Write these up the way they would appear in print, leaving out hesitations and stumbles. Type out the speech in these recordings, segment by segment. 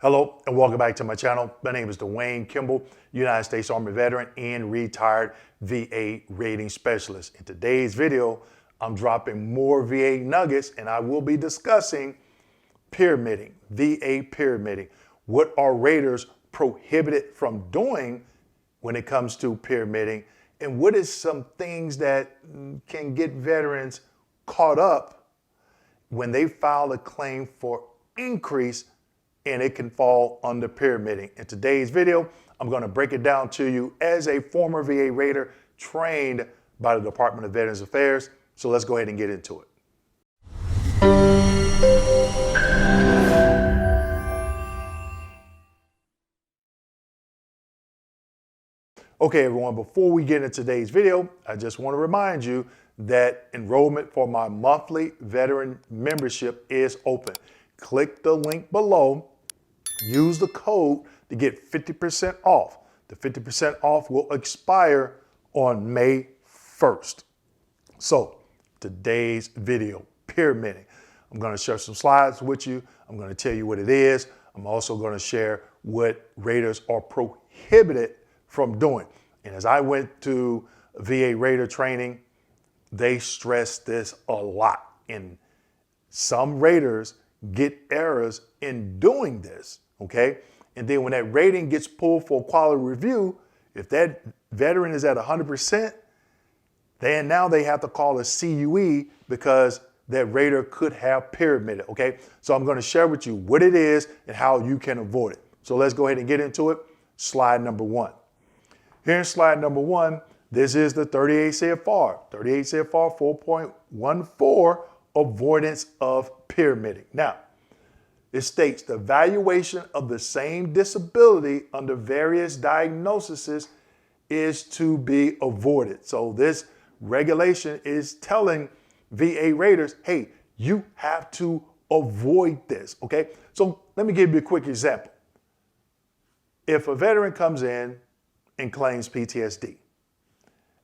Hello and welcome back to my channel. My name is Dwayne Kimball, United States Army veteran and retired VA rating specialist. In today's video, I'm dropping more VA nuggets and I will be discussing pyramiding, VA pyramiding. What are raters prohibited from doing when it comes to pyramiding? And what is some things that can get veterans caught up when they file a claim for increase and it can fall under pyramiding. In today's video, I'm going to break it down to you as a former VA rater trained by the Department of Veterans Affairs. So let's go ahead and get into it. Okay, everyone, before we get into today's video, I just want to remind you that enrollment for my monthly veteran membership is open. Click the link below. Use the code to get 50% off. The 50% off will expire on May 1st. So today's video, pyramiding. I'm going to share some slides with you. I'm going to tell you what it is. I'm also going to share what raters are prohibited from doing. And as I went to VA rater training, they stress this a lot. And some raters get errors in doing this. Okay, and then when that rating gets pulled for quality review, if that veteran is at 100%, then now they have to call a CUE because that rater could have pyramided. Okay, so I'm going to share with you what it is and how you can avoid it. So let's go ahead and get into it. Slide number one. Here in slide number one, this is the 38 CFR, 38 CFR 4.14, avoidance of pyramiding. Now, it states the evaluation of the same disability under various diagnoses is to be avoided. So this regulation is telling VA raters, hey, you have to avoid this, okay? So let me give you a quick example. If a veteran comes in and claims PTSD,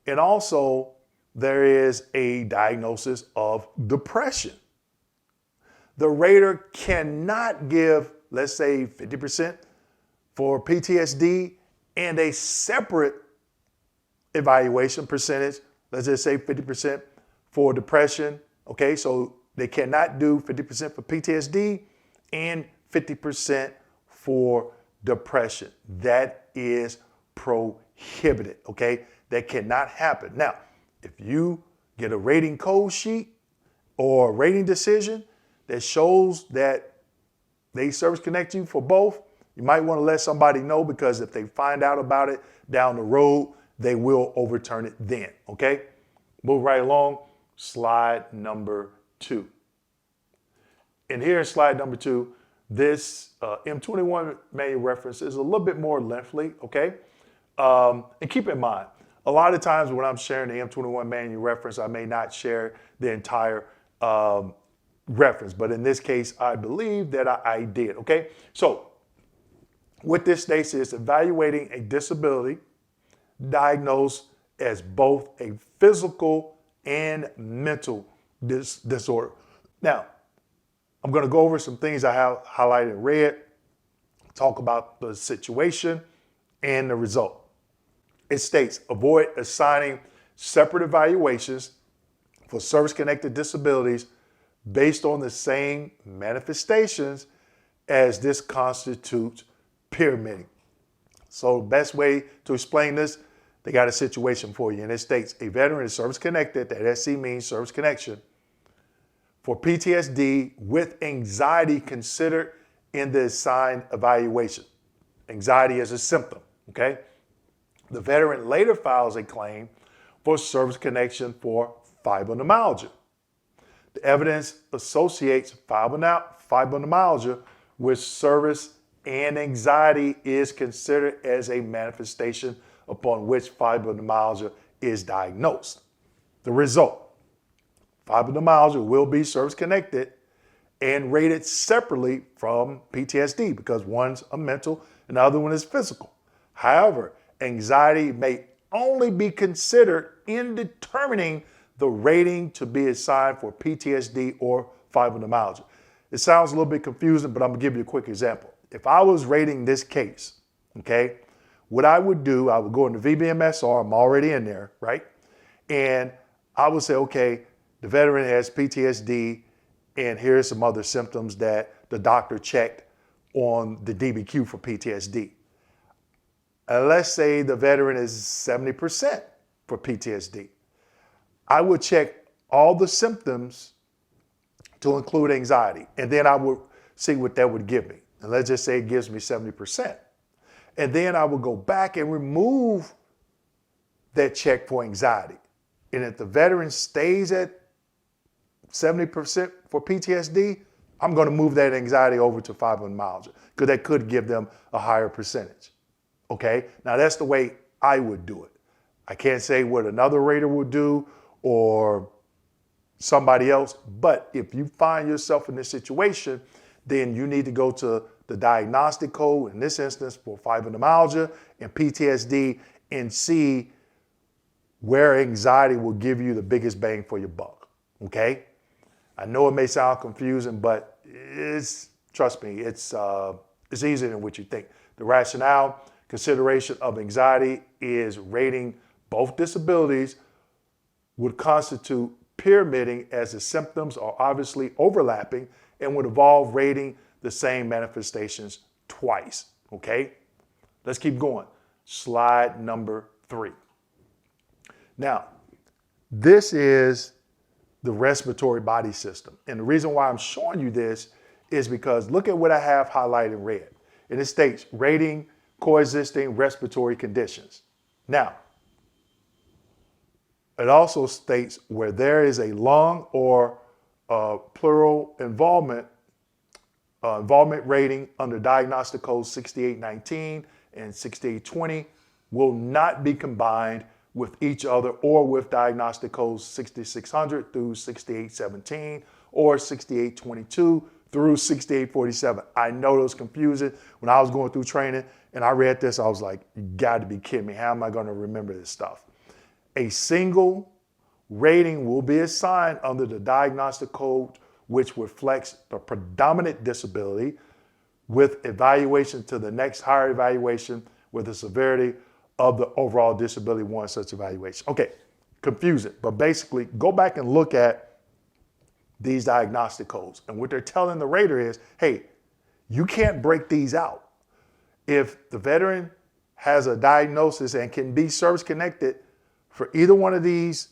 and also there is a diagnosis of depression, the rater cannot give, let's say, 50% for PTSD and a separate evaluation percentage, let's just say 50% for depression. Okay, so they cannot do 50% for PTSD and 50% for depression. That is prohibited, okay? That cannot happen. Now, if you get a rating code sheet or a rating decision that shows that they service connect you for both, you might want to let somebody know, because if they find out about it down the road, they will overturn it then, okay? Move right along, slide number two. And here in slide number two, this M21 manual reference is a little bit more lengthy, okay? And keep in mind, a lot of times when I'm sharing the M21 manual reference, I may not share the entire reference, but in this case, I believe that I did, okay? So what this states is evaluating a disability diagnosed as both a physical and mental disorder. Now, I'm gonna go over some things I have highlighted in red, talk about the situation and the result. It states, avoid assigning separate evaluations for service-connected disabilities based on the same manifestations as this constitutes pyramiding. So the best way to explain this, they got a situation for you, and it states a veteran is service-connected, that SC means service connection, for PTSD with anxiety considered in the assigned evaluation. Anxiety is a symptom, okay? The veteran later files a claim for service connection for fibromyalgia. The evidence associates fibromyalgia with service, and anxiety is considered as a manifestation upon which fibromyalgia is diagnosed. The result, fibromyalgia will be service-connected and rated separately from PTSD because one's a mental and the other one is physical. However, anxiety may only be considered in determining the rating to be assigned for PTSD or fibromyalgia. It sounds a little bit confusing, but I'm gonna give you a quick example. if I was rating this case, okay, what I would do, I would go into VBMSR, I'm already in there, right? And I would say, okay, the veteran has PTSD, and here's some other symptoms that the doctor checked on the DBQ for PTSD. Let's say the veteran is 70% for PTSD. I would check all the symptoms to include anxiety, and then I would see what that would give me. And let's just say it gives me 70%. And then I would go back and remove that check for anxiety. And if the veteran stays at 70% for PTSD, I'm going to move that anxiety over to fibromyalgia because that could give them a higher percentage. Okay, now that's the way I would do it. I can't say what another rater would do or somebody else, but if you find yourself in this situation, then you need to go to the diagnostic code, in this instance for fibromyalgia and PTSD, and see where anxiety will give you the biggest bang for your buck, okay? I know it may sound confusing, but trust me, it's easier than what you think. The rationale, consideration of anxiety is rating both disabilities would constitute pyramiding as the symptoms are obviously overlapping and would involve rating the same manifestations twice, okay? Let's keep going. Slide number 3. Now, this is the respiratory body system. And the reason why I'm showing you this is because look at what I have highlighted in red. And it states rating coexisting respiratory conditions. Now, it also states where there is a lung or pleural involvement rating under diagnostic codes 6819 and 6820 will not be combined with each other or with diagnostic codes 6600 through 6817 or 6822 through 6847. I know it was confusing when I was going through training and I read this. I was like, you got to be kidding me. How am I going to remember this stuff? A single rating will be assigned under the diagnostic code, which reflects the predominant disability, with evaluation to the next higher evaluation with the severity of the overall disability warrants such evaluation. Okay, confusing, but basically go back and look at these diagnostic codes. And what they're telling the rater is, hey, you can't break these out. If the veteran has a diagnosis and can be service-connected for either one of these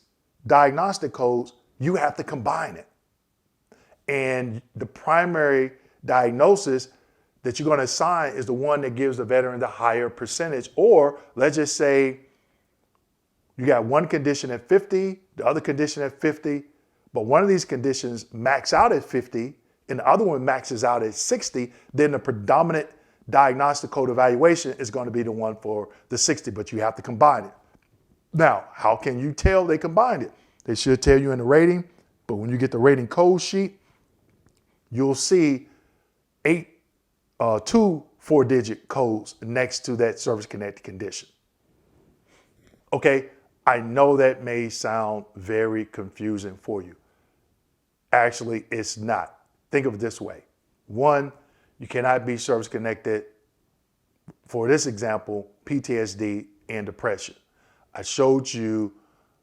diagnostic codes, you have to combine it. And the primary diagnosis that you're going to assign is the one that gives the veteran the higher percentage. Or let's just say you got one condition at 50, the other condition at 50, but one of these conditions max out at 50 and the other one maxes out at 60, then the predominant diagnostic code evaluation is going to be the one for the 60, but you have to combine it. Now, how can you tell they combined it? They should tell you in the rating, but when you get the rating code sheet, you'll see 2 4-digit codes next to that service-connected condition. Okay, I know that may sound very confusing for you. Actually, it's not. Think of it this way. One, you cannot be service-connected, for this example, PTSD and depression. I showed you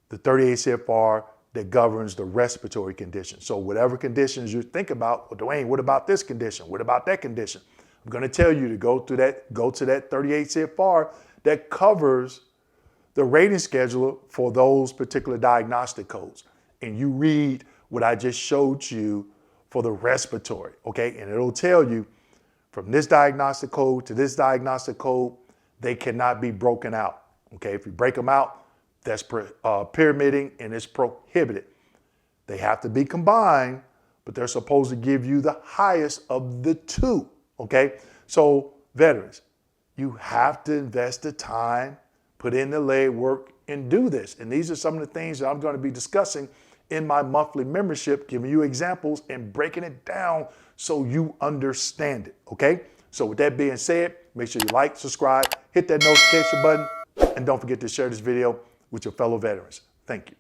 the 38 CFR that governs the respiratory condition. So whatever conditions you think about, well, Dwayne, what about this condition? What about that condition? I'm going to tell you to go to that 38 CFR that covers the rating scheduler for those particular diagnostic codes. And you read what I just showed you for the respiratory, okay? And it'll tell you from this diagnostic code to this diagnostic code, they cannot be broken out, okay? If you break them out, that's pyramiding and it's prohibited. They have to be combined, but they're supposed to give you the highest of the two, okay? So veterans, you have to invest the time, put in the legwork, and do this. And these are some of the things that I'm going to be discussing in my monthly membership, giving you examples and breaking it down so you understand it, okay? So with that being said, make sure you like, subscribe, hit that notification button, and don't forget to share this video with your fellow veterans. Thank you.